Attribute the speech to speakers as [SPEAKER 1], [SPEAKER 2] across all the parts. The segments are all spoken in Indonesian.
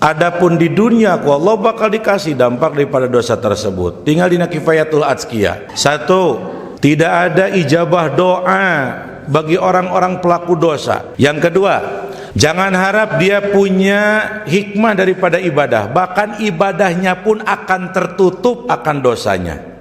[SPEAKER 1] Adapun di dunia Allah bakal dikasih dampak daripada dosa tersebut. Tinggal dina kifayatul azkiya. Satu, tidak ada ijabah doa bagi orang-orang pelaku dosa. Yang kedua, jangan harap dia punya hikmah daripada ibadah, bahkan ibadahnya pun akan tertutup akan dosanya.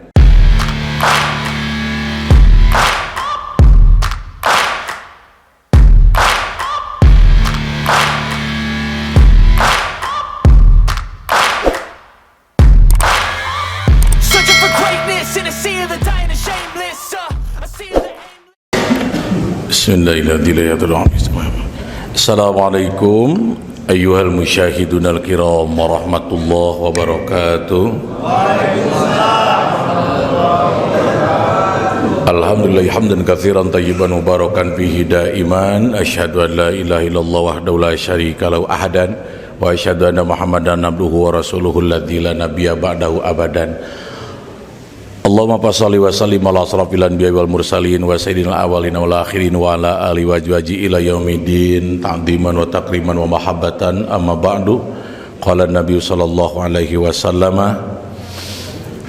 [SPEAKER 1] Bismillahirrahmanirrahim. Assalamualaikum ayyuhal musyahidun al-kiram warahmatullahi wabarakatuh. Alhamdulillah hamdan katsiran tayyiban mubarakan fihi daiman. Asyhadu an la ilaha illallah wahdahu la syarika lahu ahadan wa asyhadu anna Muhammadan abduhu wa rasuluhu alladzi la nabiyya ba'dahu abadan. Allahumma salli wa sallim ala asrafil anbiya'i wal mursalin wa sayyidil awwalin wal akhirin wa ala alihi wa ajwaji ila yaumiddin ta'dhiman wa takriman wa mahabbatan. Amma ba'du. Qala an-nabiy sallallahu alaihi wasallam,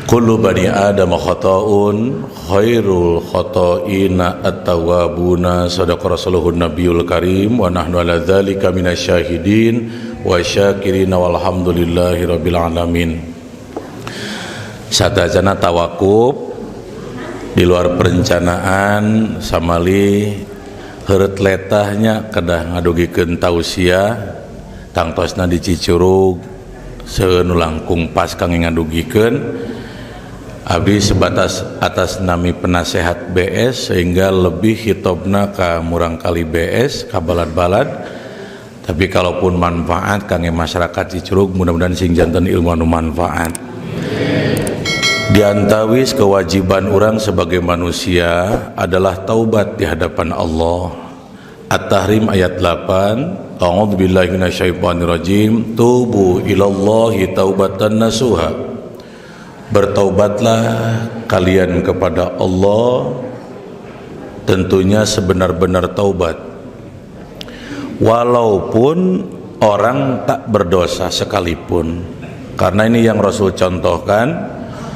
[SPEAKER 1] kullu bani adam khata'un khairul khata'ina at-tawwabuna. Sadaqa rasuluhun nabiyul karim wa nahnu ala dzalika minasyahidin wa syakirin walhamdulillahi rabbil alamin. Sadajana tawakuf di luar perencanaan samali heureut letahnya kedah ngadugikeun tausiah tangtosna di Cicurug seueur langkung pas kangge ngadugikeun. Abdi sebatas atas nami penasehat BS sehingga lebih hitobna ka murangkali BS ka balad-balad. Tapi kalaupun manfaat kangge masyarakat Cicurug, mudah-mudahan sing janten ilmu anu manfaat. Di antawis kewajiban orang sebagai manusia adalah taubat di hadapan Allah. At-Tahrim ayat 8, a'udzubillahi minasyaitonirrajim, tubu ilallahi taubatan nasuha. Bertaubatlah kalian kepada Allah tentunya sebenar-benar taubat. Walaupun orang tak berdosa sekalipun. Karena ini yang Rasul contohkan.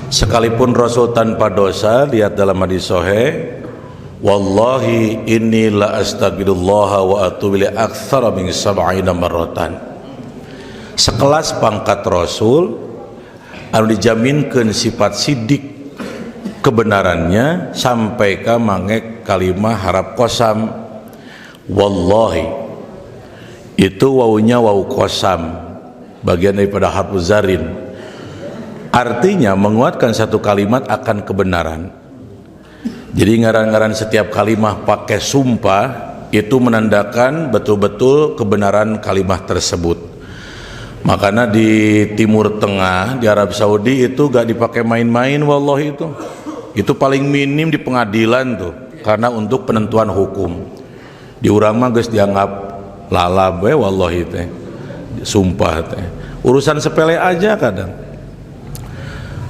[SPEAKER 1] Sekalipun Rasul tanpa dosa, lihat dalam hadis sahih, wallahi inni la astaghfirullah wa atubu ilaihi aktsara min 70 marratan. Sekelas pangkat Rasul anu dijaminkeun sifat sidik kebenarannya sampai ka mangek kalimah harap qasam. Wallahi itu wawunya wawu qasam, bagian daripada harfuz zarin. Artinya menguatkan satu kalimat akan kebenaran. Jadi ngaran-ngaran setiap kalimat pakai sumpah itu menandakan betul-betul kebenaran kalimat tersebut. Makanya di Timur Tengah, di Arab Saudi itu gak dipakai main-main wallahi itu. Itu paling minim di pengadilan tuh, karena untuk penentuan hukum. Di urang mah geus dianggap lalab we wallahi teh. Sumpah teh. Urusan sepele aja kadang.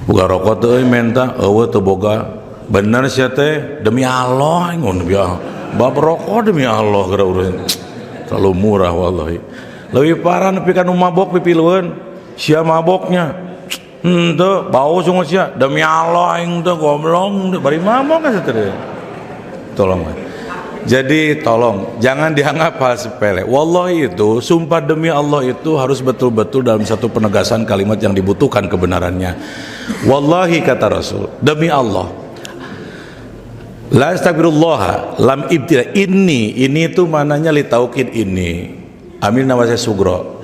[SPEAKER 1] Boga rokok teh menta eueuh teu boga. Bener sia teh demi Allah ngun biar bab rokok demi Allah gara urang. Terlalu murah wallahi. Leuwih parah nepi ka nu mabok pipilueun. Sia maboknya. Henteu bau sungut sia demi Allah aing teh goblok bari mabok ka teh. Tolong. Jadi tolong jangan dianggap hal sepele. Wallahi itu sumpah demi Allah itu harus betul-betul dalam satu penegasan kalimat yang dibutuhkan kebenarannya. Wallahi kata Rasul, demi Allah. La astagfirullah lam ibtida ini itu mananya li taukid ini. Amin nawase sugro.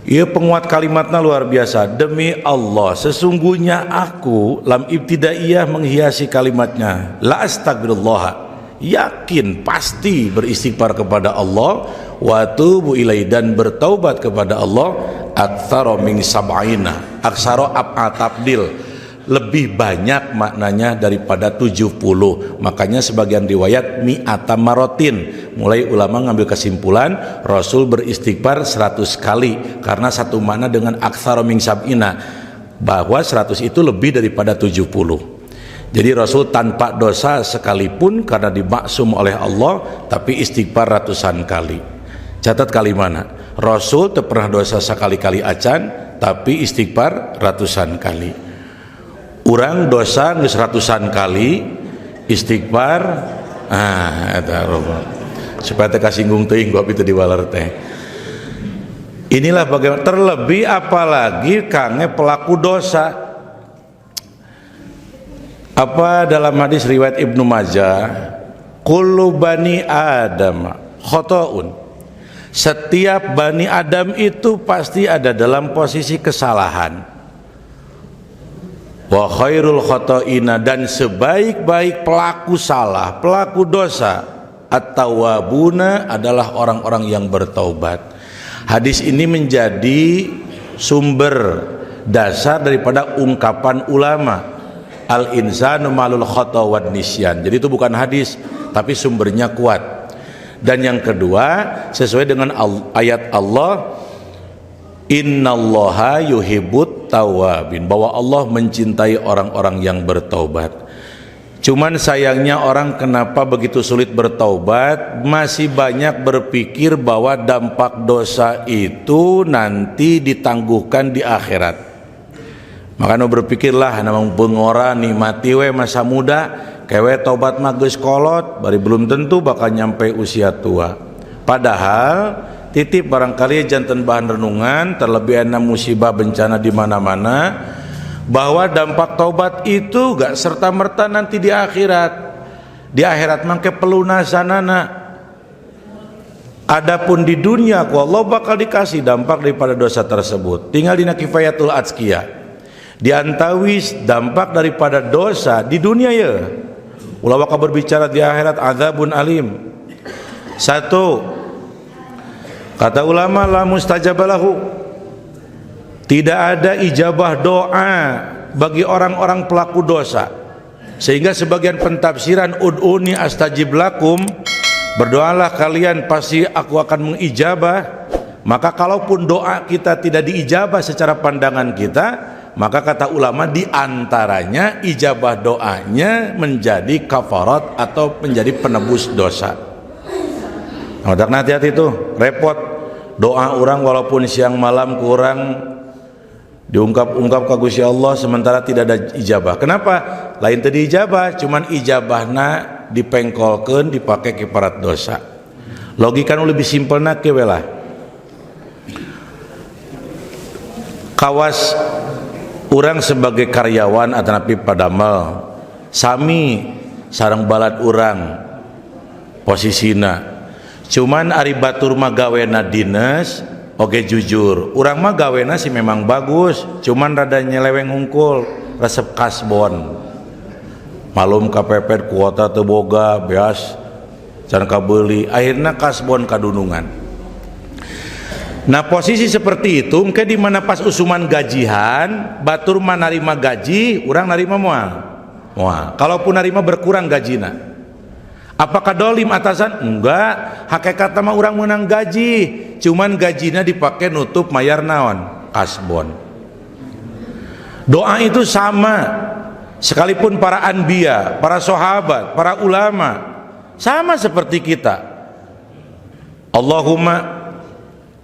[SPEAKER 1] Ieu penguat kalimatnya luar biasa. Demi Allah sesungguhnya aku lam ibtidaiyah menghiasi kalimatnya. La astagfirullah. Yakin pasti beristighfar kepada Allah wa tubu ilaihi dan bertaubat kepada Allah aktsara min sab'ina. Aksara ab'a tabdil lebih banyak maknanya daripada 70. Makanya sebagian riwayat mi'ata marotin. Mulai ulama ngambil kesimpulan Rasul beristighfar 100 kali karena satu makna dengan aktsara min sab'ina, bahwa 100 itu lebih daripada 70. Jadi Rasul tanpa dosa sekalipun karena dimaksum oleh Allah, tapi istighfar ratusan kali. Catat kali mana? Rasul teu pernah dosa sekali-kali acan, tapi istighfar ratusan kali. Urang dosa geus ratusan kali, istighfar eta supaya teh kasinggung teuing ku abdi teu diwaler teh. Inilah bagaimana, terlebih apalagi kange pelaku dosa. Apa dalam hadis riwayat Ibnu Majah, kullu bani Adam khotoun. Setiap bani Adam itu pasti ada dalam posisi kesalahan. Wa khairul khotoina, dan sebaik-baik pelaku salah, pelaku dosa, at-tawwabuna, adalah orang-orang yang bertaubat. Hadis ini menjadi sumber dasar daripada ungkapan ulama, al-insanu malul khata wan nisyan. Jadi itu bukan hadis, tapi sumbernya kuat. Dan yang kedua, sesuai dengan ayat Allah, innallaha yuhibbut tawwabin, bahwa Allah mencintai orang-orang yang bertaubat. Cuman sayangnya orang kenapa begitu sulit bertaubat, masih banyak berpikir bahwa dampak dosa itu nanti ditangguhkan di akhirat. Makanya berpikirlah namang bengora nikmati we masa muda, kewe tobat mah geus kolot, bari belum tentu bakal nyampe usia tua. Padahal titip barangkali janten bahan renungan, terlebih ana musibah bencana di mana-mana, bahwa dampak taubat itu gak serta-merta nanti di akhirat. Di akhirat mangke pelunasanana. Adapun di dunia Allah bakal dikasih dampak daripada dosa tersebut. Tinggal dina kifayatul atsqiyah. Diantawis dampak daripada dosa di dunia ya. Ulama berbicara di akhirat azabun alim. Satu, kata ulama, la mustajabalahu, tidak ada ijabah doa bagi orang-orang pelaku dosa, sehingga sebagian pentafsiran ud'uni astajib lakum, berdoalah kalian pasti aku akan mengijabah. Maka kalaupun doa kita tidak diijabah secara pandangan kita, maka kata ulama diantaranya ijabah doanya menjadi kafarat atau menjadi penebus dosa. Nah, hati-hati itu repot doa orang walaupun siang malam kurang diungkap-ungkap ka Gusti Allah sementara tidak ada ijabah. Kenapa? Lain tadi ijabah, cuman ijabahna dipengkolkeun dipake kifarat dosa. Logika nu lebih simpelna ke we lah. Kawas urang sebagai karyawan atanapi padamel sami sareng balad urang posisina. Cuman ari batur mah gawena dinas, oke jujur, urang mah gawena sih memang bagus, cuman rada nyeleweng hungkul, resep kasbon. Malum kapepet kuota teu boga, beas can kabeuli, akhirna kasbon kadunungan. Nah posisi seperti itu, mungkin di mana pas usuman gajian, batur mah narima gaji, urang narima moal. Kalaupun narima berkurang gajina. Apakah dolim atasan? Enggak, hakikatnya mah orang menang gaji, cuman gajinya dipakai nutup mayar naon? Kasbon. Doa itu sama, sekalipun para anbiya, para sahabat, para ulama, sama seperti kita. Allahumma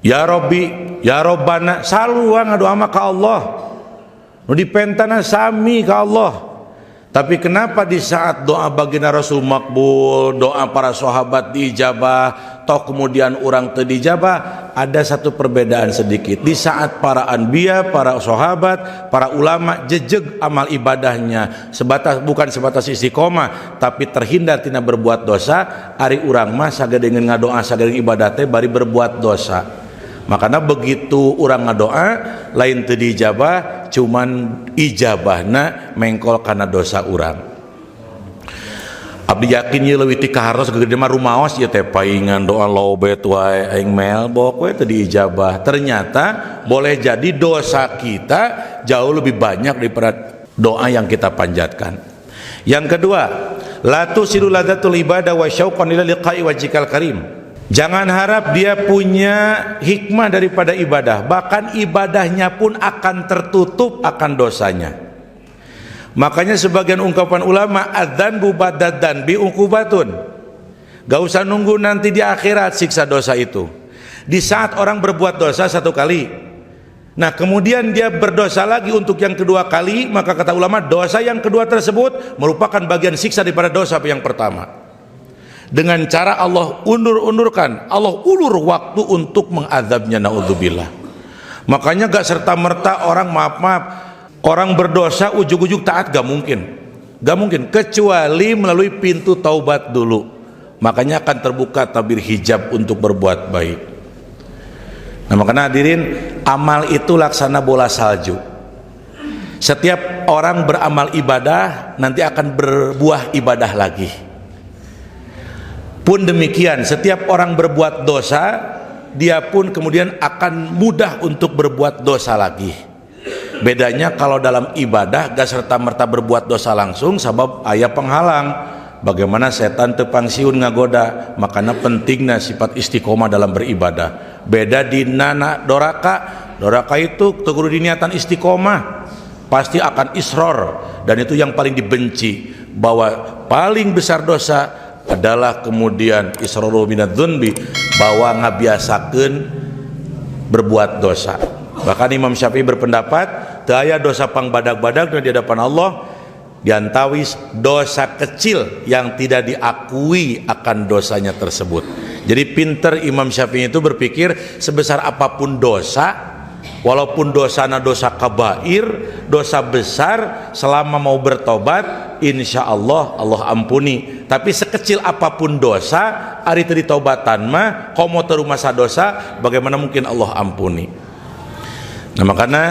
[SPEAKER 1] ya Rabbi, ya Rabbana, saluang doa mah ka Allah. Nu dipentana sami ka Allah. Tapi kenapa di saat doa baginda Rasul makbul, doa para sahabat diijabah, toh kemudian orang teu dijabah? Ada satu perbedaan sedikit. Di saat para anbiya, para sahabat, para ulama jejeg amal ibadahnya, bukan sebatas istiqomah, tapi terhindar tina berbuat dosa. Ari urang mah sagedengeun ngadoa, sagedengeun ibadah teh bari berbuat dosa. Makanya begitu orang ngadoa lain teu dijabah, cuman ijabahna mengkol karena dosa urang. Abdi yakin ye leuwih ti kahartos gede mah rumaos ieu teh paingan doa lobet wae aing mel bok we teu diijabah. Ternyata boleh jadi dosa kita jauh lebih banyak daripada doa yang kita panjatkan. Yang kedua, la tusiru ladzatul ibadah wa syauqan ila liqa'i wajhikal karim. Jangan harap dia punya hikmah daripada ibadah, bahkan ibadahnya pun akan tertutup akan dosanya. Makanya sebagian ungkapan ulama, adzanbu ba'dadzanbi uqubatun. Gak usah nunggu nanti di akhirat siksa dosa itu. Di saat orang berbuat dosa satu kali, nah kemudian dia berdosa lagi untuk yang kedua kali, maka kata ulama dosa yang kedua tersebut merupakan bagian siksa daripada dosa yang pertama. Dengan cara Allah undur-undurkan, Allah ulur waktu untuk mengazabnya, naudzubillah. Makanya gak serta-merta orang orang berdosa ujug-ujug taat, gak mungkin, kecuali melalui pintu taubat dulu. Makanya akan terbuka tabir hijab untuk berbuat baik. Nah makanya hadirin, amal itu laksana bola salju. Setiap orang beramal ibadah nanti akan berbuah ibadah lagi. Pun demikian, setiap orang berbuat dosa, dia pun kemudian akan mudah untuk berbuat dosa lagi. Bedanya kalau dalam ibadah gak serta-merta berbuat dosa langsung, sebab aya penghalang. Bagaimana setan tepangsiun ngagoda, makanya pentingnya sifat istiqomah dalam beribadah. Beda di nana doraka itu teguru diniatan istiqomah pasti akan isror, dan itu yang paling dibenci. Bahwa paling besar dosa adalah kemudian isroru minadz-dzunbi, bahwa ngabiasakeun berbuat dosa. Bahkan Imam Syafi'i berpendapat teu aya dosa pangbadag-badag di hadapan Allah diantawis dosa kecil yang tidak diakui akan dosanya tersebut. Jadi pinter Imam Syafi'i itu berpikir sebesar apapun dosa, walaupun dosana dosa kabair, dosa besar, selama mau bertobat insya Allah Allah ampuni. Tapi sekecil apapun dosa, ari teu ditaubatan mah komo teu rumasa dosa, bagaimana mungkin Allah ampuni. Nah makanya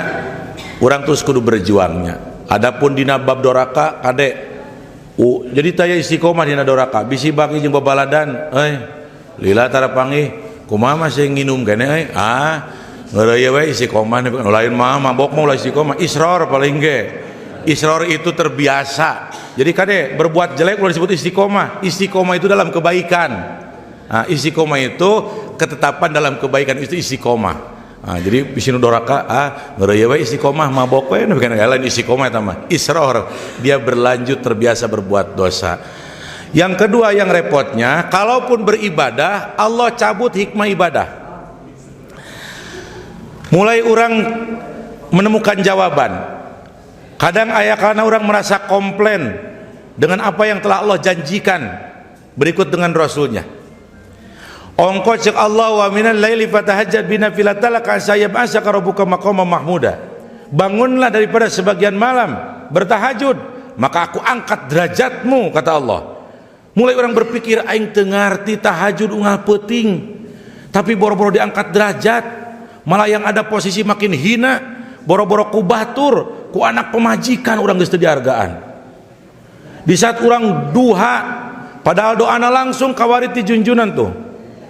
[SPEAKER 1] orang terus kudu berjuangnya. Adapun dina bab doraka kadek jadi taya istiqomah dina doraka bisi baki jeung babaladan lila tara panggih kumaha masih nginum kene ngeureuy we istiqomah lain mah mabok mah ulah istiqomah, isror paling ge. Isror itu terbiasa. Jadi kadek berbuat jelek ulah disebut istiqomah. Istiqomah itu dalam kebaikan. Nah, istiqomah itu ketetapan dalam kebaikan, itu istiqomah. Jadi bisinu doraka ngeureuy we istiqomah mabok we bukan lain istiqomah eta mah isror, dia berlanjut terbiasa berbuat dosa. Yang kedua yang repotnya, kalaupun beribadah Allah cabut hikmah ibadah. Mulai orang menemukan jawaban. Kadang aya karena orang merasa komplain dengan apa yang telah Allah janjikan berikut dengan Rasulnya. Ongko cek Allah wa minal laili fatahajjad binafilata laka asyab'asaka rabbuka maqama mahmuda. Bangunlah daripada sebagian malam bertahajud, maka aku angkat derajatmu, kata Allah. Mulai orang berpikir aing teu ngarti tahajud unggal peuting, tapi boro-boro diangkat derajat, malah yang ada posisi makin hina, boro-boro ku batur, ku anak pemajikan orang geus teu dihargaan. Di saat orang duha, padahal doana langsung kawarit di junjunan tuh.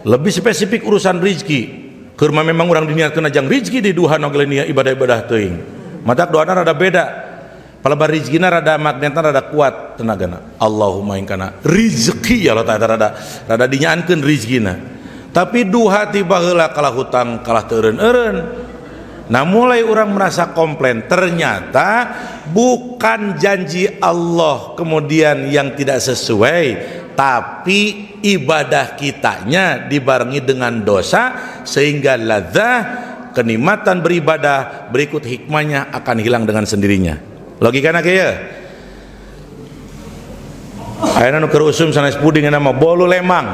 [SPEAKER 1] Lebih spesifik urusan rizki, karena memang orang diniatkeun ajang rizki di duha nogelenia ibadah-ibadah teuing. Matak doana rada beda. Palabar rizkina rada magnetna rada kuat tenagana. Allahumma ingkana rizki ya Allah rada dinyaankeun rizkina. Tapi duha tiba heula kalah hutang kalah teu eureun-eureun. Nah mulai orang merasa komplain, ternyata bukan janji Allah kemudian yang tidak sesuai, tapi ibadah kitanya dibarengi dengan dosa, sehingga ladzah kenikmatan beribadah berikut hikmahnya akan hilang dengan sendirinya. Logikana kieu. Ayeuna nu keur usum sanes puding nama bolu lemang.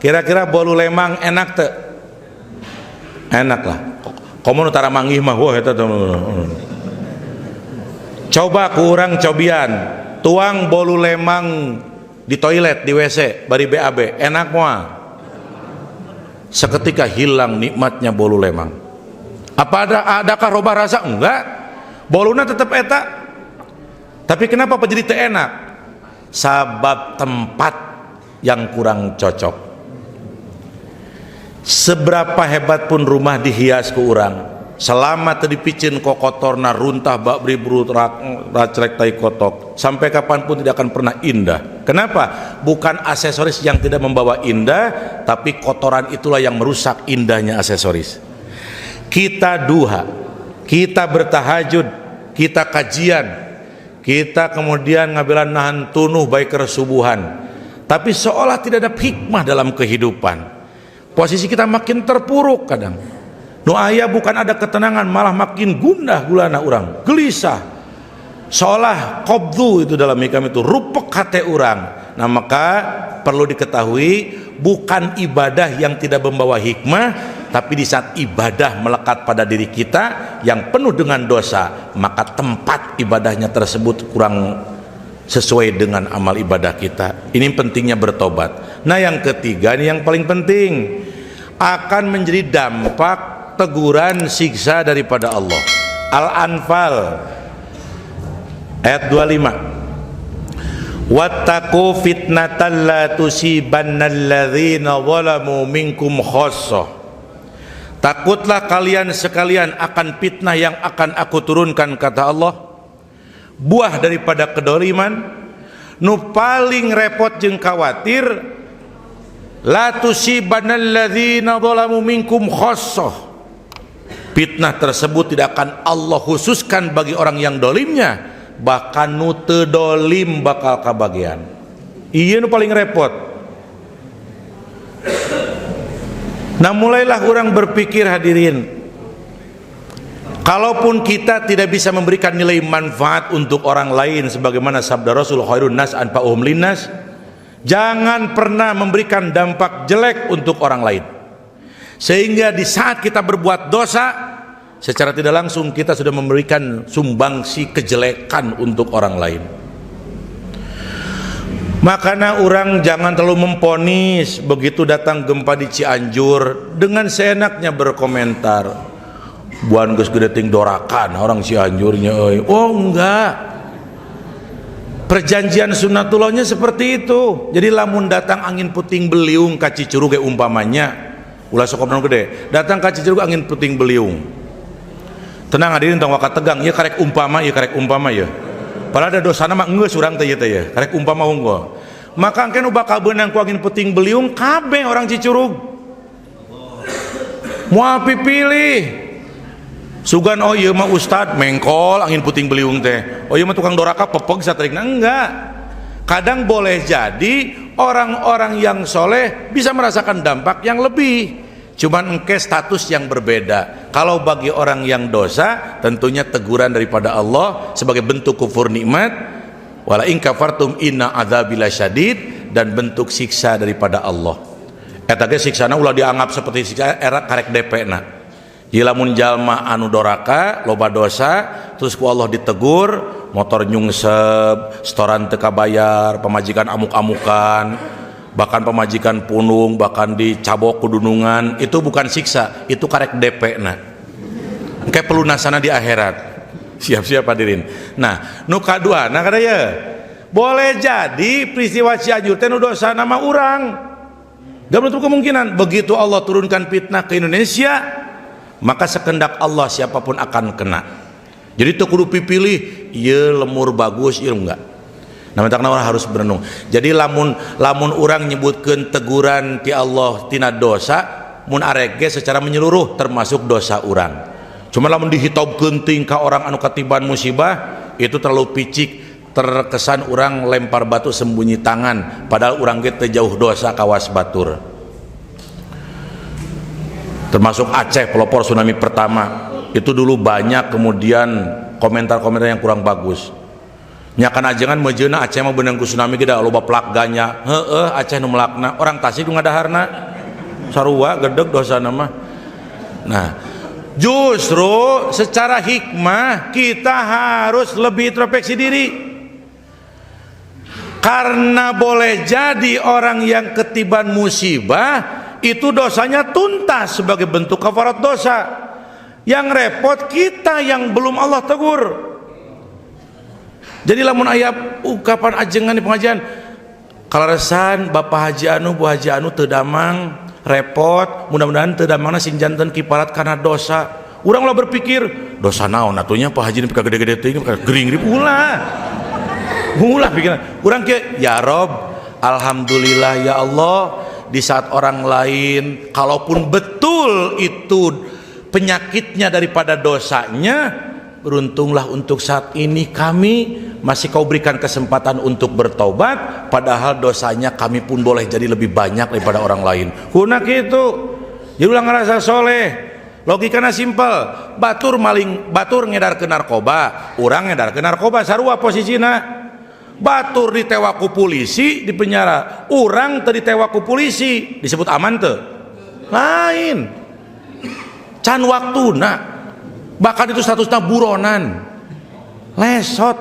[SPEAKER 1] Kira-kira bolu lemang enak teu? Enak lah. Komo nu tara manggih mah wah eta coba kurang cobian tuang bolu lemang di toilet di WC bari BAB enak moal. Seketika hilang nikmatnya bolu lemang. Apa adakah robah rasa? Enggak. Boluna tetap eta. Tapi kenapa jadi teu enak? Sabab tempat yang kurang cocok. Seberapa hebat pun rumah dihias ku urang, selama teu dipicin kokotorna runtah bak bribru racrek tai kotok, sampai kapanpun tidak akan pernah indah. Kenapa? Bukan aksesoris yang tidak membawa indah, tapi kotoran itulah yang merusak indahnya aksesoris. Kita duha, kita bertahajud, kita kajian, kita kemudian ngabilan nahan tunuh baik keresubuhan, tapi seolah tidak ada hikmah dalam kehidupan. posisi kita makin terpuruk kadang. Nu aya bukan ada ketenangan, malah makin gundah gulana urang, gelisah. Seolah qabdu itu dalam hikam itu rupek hate urang. Nah maka perlu diketahui, bukan ibadah yang tidak membawa hikmah, tapi di saat ibadah melekat pada diri kita yang penuh dengan dosa, maka tempat ibadahnya tersebut kurang sesuai dengan amal ibadah kita. Ini pentingnya bertobat. Nah yang ketiga, ini yang paling penting, akan menjadi dampak teguran siksa daripada Allah. Al-Anfal ayat 25, wattaqu fitnatan la tusibannalladzina zalamu minkum khassah. Takutlah kalian sekalian akan fitnah yang akan aku turunkan, kata Allah, buah daripada kedoliman. Nu paling repot jeung khawatir, la tusibannalladzina zalamu minkum khassah. Fitnah tersebut tidak akan Allah khususkan bagi orang yang dolimnya, bahkan nu teu dolim bakal kabagian. Iya nu paling repot. Nah mulailah orang berpikir, hadirin, kalaupun kita tidak bisa memberikan nilai manfaat untuk orang lain, sebagaimana sabda Rasul, khairun nas anfa'uhum linnas, jangan pernah memberikan dampak jelek untuk orang lain, sehingga di saat kita berbuat dosa, secara tidak langsung kita sudah memberikan sumbangsi kejelekan untuk orang lain. Makanya orang jangan terlalu memponis. Begitu datang gempa di Cianjur, dengan seenaknya berkomentar, buan geus gede ting dorakan orang Cianjurnya euy. Oh enggak, perjanjian sunnatullahnya seperti itu. Jadi lamun datang angin puting beliung ka Cicurug ge umpamanya, ulah sokopna gede datang ka Cicurug angin puting beliung, tenang hadirin, tong wakat tegang, ya karek umpama ya. Padahal ada dosa nama ngeus urang teh ya, karek umpama unggul. Maka angken bakal beunang ku angin puting beliung kabeh orang Cicurug. Moal pipilih. Sugan oh ieu mah ustad mengkol angin puting beliung teh. Oh ieu mah tukang doraka pepeg satrikna, enggak. Kadang boleh jadi orang-orang yang soleh bisa merasakan dampak yang lebih. Cuman engke status yang berbeda. Kalau bagi orang yang dosa, tentunya teguran daripada Allah sebagai bentuk kufur nikmat, wala in kafartum inna adzabi lasyadid, dan bentuk siksa daripada Allah. Eta ge siksana ulah dianggap seperti siksa era karek DP-na. Jilamun jalma anu doraka, loba dosa, terus ku Allah ditegur, motor nyungsep, setoran teu kabayar, pemajikan amuk-amukan, bahkan pemajikan punung, bahkan dicabok kudunungan, itu bukan siksa, itu karek DP na kayak pelunasana di akhirat. Siap-siap hadirin. Nah nu kadua, nah kada ya boleh jadi peristiwa Cianjur teh nu dosa nama urang, gak menutup kemungkinan begitu Allah turunkan fitnah ke Indonesia, maka sekendak Allah siapapun akan kena. Jadi teu kudu pipilih ieu lemur bagus ieu enggak. Nah, orang harus berenung. Jadi lamun orang nyebutkeun teguran ti Allah tina dosa, mun arege secara menyeluruh termasuk dosa orang. Cuma lamun dihitobkeun tingkah orang anu katiban musibah, itu terlalu picik, terkesan orang lempar batu sembunyi tangan, padahal orang ge teu jauh dosa kawas batur. Termasuk Aceh, pelopor tsunami pertama, itu dulu banyak kemudian komentar-komentar yang kurang bagus. Nyakan ajengan mejeuna Aceh mah beunang ku tsunami geda loba plakganya. Heueuh Aceh nu melakna, orang Tasik nu ngadaharna. Sarua gedeg dosana mah. Nah, justru secara hikmah kita harus lebih introspeksi diri. Karena boleh jadi orang yang ketiban musibah itu dosanya tuntas sebagai bentuk kafarat dosa. Yang repot kita yang belum Allah tegur. Jadi lamun aya ungkapan ajengan di pengajian, kalaresan Bapak Haji anu Bu Haji anu teu damang repot, mudah-mudahan teu damangna sing janten kiparat karena dosa. Urang lah berpikir dosa naon atunya Pak Haji nepika gede-gede teuing gering rip ulah pikiran urang kieu, ya Rob, alhamdulillah ya Allah, di saat orang lain kalaupun betul itu penyakitnya daripada dosanya, beruntunglah untuk saat ini kami masih kau berikan kesempatan untuk bertobat, padahal dosanya kami pun boleh jadi lebih banyak daripada orang lain. Kunak itu jadi ulah ngerasa soleh. Logikana simpel, batur ngedar ke narkoba, orang ngedar ke narkoba, sarua posisina. Batur ditewak ku polisi di penjara, orang teu ditewak ku polisi, disebut aman teu? Lain. Can waktuna, bahkan itu statusnya buronan, lesot.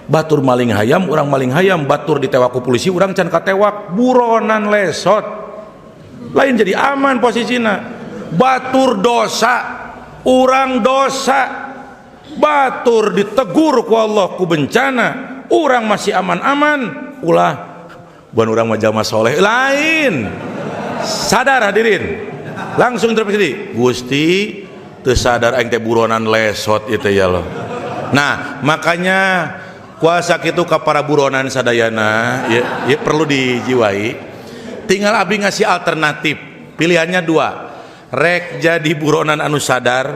[SPEAKER 1] Batur maling hayam, orang maling hayam, batur ditewak ku polisi, orang can katewak, buronan, lesot. Lain jadi aman posisinya. Batur dosa, orang dosa. Batur ditegur ku Allah ku bencana, orang masih aman-aman. Ulah bukan orang majama soleh, lain. Sadar hadirin, langsung terpikir, Gusti teu sadar aing teh buronan lesot itu ya loh. Nah makanya kuasa kitu ka para buronan sadayana ya perlu dijiwai. Tinggal abdi ngasih alternatif, pilihannya dua. Rek jadi buronan anu sadar,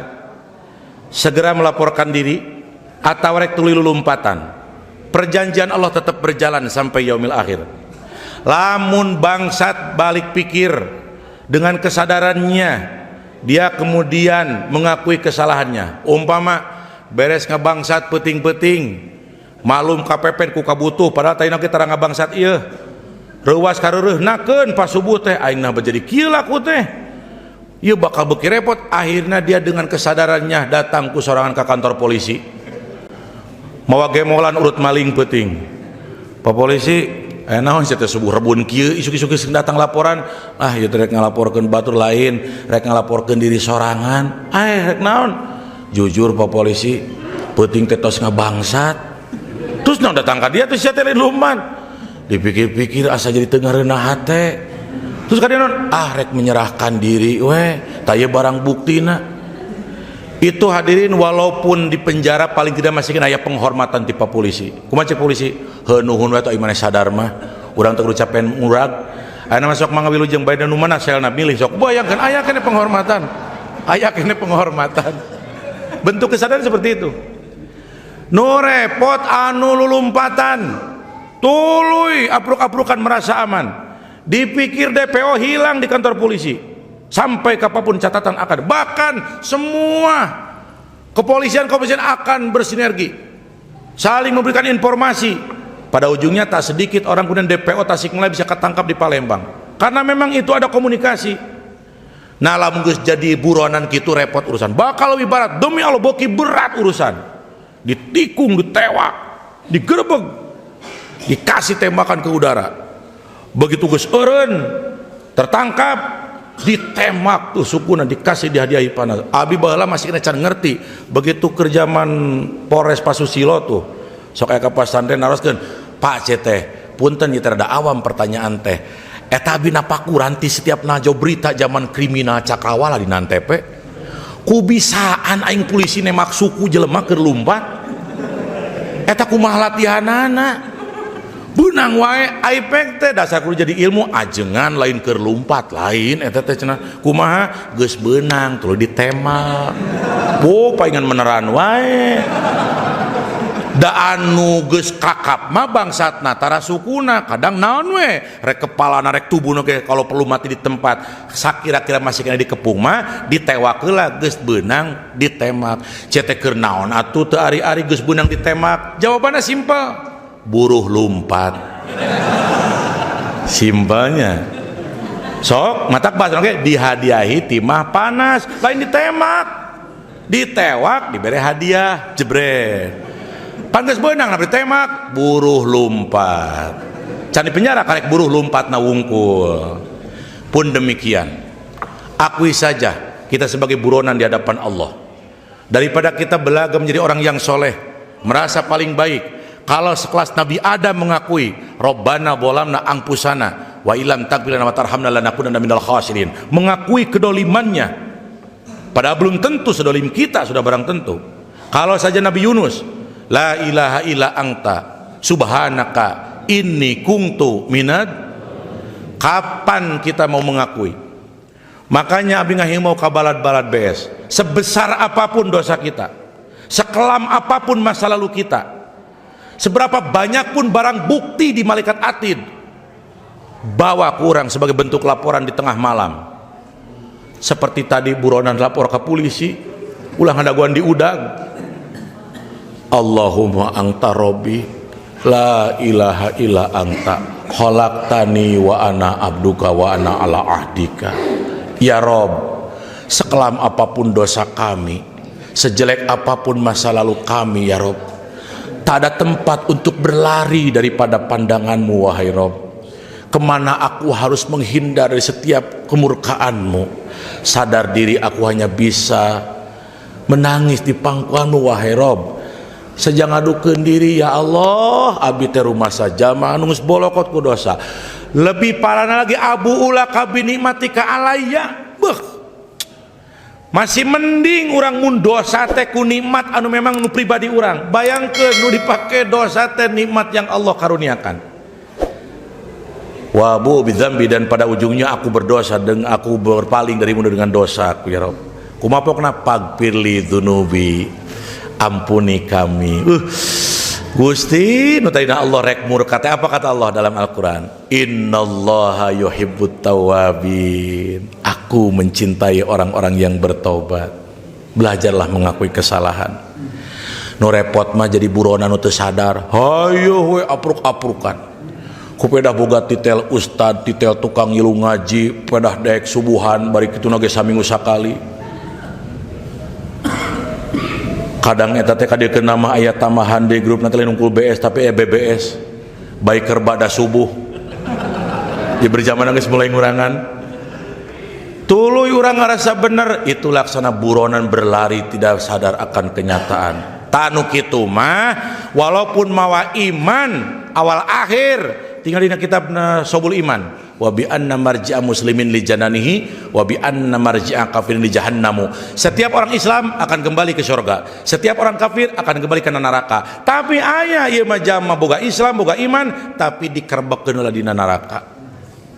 [SPEAKER 1] segera melaporkan diri, atau rek tuluy lulumpatan. Perjanjian Allah tetap berjalan sampai yaumil akhir. Lamun bangsat balik pikir dengan kesadarannya, dia kemudian mengakui kesalahannya. Umpama beres ngabangsat peting-peting, malum kapepen ku kabutuh, padahal tadi kita terang ngabangsat iya, rewas kareureuna pas subuh teh aing nah jadi kieu laku teh. Ieu bakal beki repot. Akhirnya dia dengan kesadarannya datang ku sorangan ke kantor polisi, mawa gemolan urut maling peuting. Pak polisi, naon sia teh subuh rebun kieu isuk-isuk datang laporan. Ah ieu rek ngalaporkeun batur lain, rek ngalaporkeun diri sorangan. Rek naon? Jujur Pak polisi, peuting teh tos ngabangsat. Terus naon datang ka dia teh sia teh luman. Dipikir-pikir asa jadi teu ngareunah hate. Terus kadang rek menyerahkan diri taya barang buktina. Itu hadirin, walaupun di penjara paling tidak masih kena aya penghormatan tipe polisi. Kumaha cek polisi? Heuh nuhun we atuh imane sadar mah. Urang teu ucapen murag. Aya masuk mangga wilujeng bae nu mana selna milih sok. Bayangkeun aya keneh penghormatan. Aya keneh penghormatan. Bentuk kesadaran seperti itu. Nu repot anu lulumpatan. Tuluy apruk-aprukan merasa aman. Dipikir DPO hilang di kantor polisi, sampai kapanpun catatan akan, bahkan semua kepolisian akan bersinergi, saling memberikan informasi. Pada ujungnya tak sedikit orang kemudian DPO Tasikmalaya bisa ketangkap di Palembang, karena memang itu ada komunikasi. Nah lamun geus jadi buronan kitu repot urusan, bakal lebih berat. Demi Allah boki berat urusan, ditikung, ditewak, digerebek, dikasih tembakan ke udara. Begitu geus eureun tertangkap, ditemak tuh sukuna, dikasih dihadiahi panas. Abi baheula masih kena can ngerti. Begitu kerjaman Polres Pasusilo tuh sok aya ka pasantren naroskeun, Pak teh punten ieu rada awam pertanyaan teh, eta abi napakuranti setiap najo berita zaman kriminal cakrawala di nantepe kubisaan aing polisi nemak suku jelema keur lumpat, eta kumaha latihanana? Benang wae aipek teh dasar kudu jadi ilmu ajengan lain keur lumpat lain eta teh cenah kumaha geus beunang tuluy ditembak. Paingan meneran wae. Da anu geus kakap mah bangsatna tara sukuna kadang naon we rek kepalana rek tubuhna ge kalau perlu mati di tempat sakira-kira masih kena dikepung mah ditewak heula geus beunang ditembak. Cete keur naon atuh teu ari-ari geus beunang ditembak? Jawabannya simpel. Buruh lumpat. Simpelnya sok matak bahasa oke, dihadiahi timah panas, lain ditembak, ditewak diberi hadiah jebret. Pantes beunang na ditembak, buruh lumpat. Can di penjara karek buruh lumpat na wungkul. Pun demikian, akui saja kita sebagai buronan di hadapan Allah, daripada kita belaga menjadi orang yang soleh, merasa paling baik. Kalau sekelas Nabi Adam mengakui Rabbana bolamna angpusana wa ilam taghfir lana wa tarhamna lanakunanna minal khasirin, mengakui kedolimannya, padahal belum tentu sedolim kita, sudah barang tentu. Kalau saja Nabi Yunus, la ilaha illa anta subhanaka inni kuntu minad, kapan kita mau mengakui? Makanya abdi ngahimbau ka balad-balad BS, sebesar apapun dosa kita, sekelam apapun masa lalu kita, seberapa banyak pun barang bukti di malaikat atid, bawa kurang sebagai bentuk laporan di tengah malam. seperti tadi buronan lapor ke polisi ulang hadaguan di udang. Allahumma anta robbi la ilaha illa anta khalaqtani wa ana abduka wa ana ala ahdika. Ya Rob, sekelam apapun dosa kami, sejelek apapun masa lalu kami, ya Rob, tak ada tempat untuk berlari daripada pandanganmu, wahai Rob. Kemana aku harus menghindar dari setiap kemurkaanmu. Sadar diri aku hanya bisa menangis di pangkuanmu, wahai Rob. Sejang adukeun diri, ya Allah, abdi teh rumah saja manus bolokot ku dosa. Lebih parahna lagi abu ula kabi nikmatika alayya. Beuh. Masih mending urang mun dosa teh ku nikmat anu memang nu pribadi urang. Bayangkeun nu dipake dosa teh nikmat yang Allah karuniakan. Wa bu bidzambi, dan pada ujungnya aku berdosa dan aku berpaling darimu dengan dosaku, ya Rob. Kumapokna pagpirli dzunubi, ampuni kami. Gusti, nu tadina Allah rek murka teh apa kata Allah dalam Al-Qur'an? Innallaha yuhibbut tawwabin. Aku mencintai orang-orang yang bertobat. Belajarlah mengakui kesalahan. Nu repot mah jadi buronan nu teu sadar. Hayo we apruk-aprukan. Ku pedah boga titel ustad, titel tukang ngilu ngaji, pedah daek subuhan, bari kitu ge saminggu sakali. Kadang eta teh kadiekeun nama aya tamahan di grup nanti lain unggul BS tapi BBS baik kerbada subuh di berjamaah geus mulai ngurangan tuluy urang ngarasa bener itu laksana buronan berlari tidak sadar akan kenyataan. Tanu kitu mah walaupun mawa iman awal akhir tinggal dina kitabna Sobul Iman, wa bi anna marji'a muslimin li jananihi wa bi anna marji'a kafirin li jahannamu. Setiap orang Islam akan kembali ke surga, setiap orang kafir akan kembali ke neraka. Tapi aya ieu mah jama boga Islam boga iman tapi dikerbekeun heula dina neraka.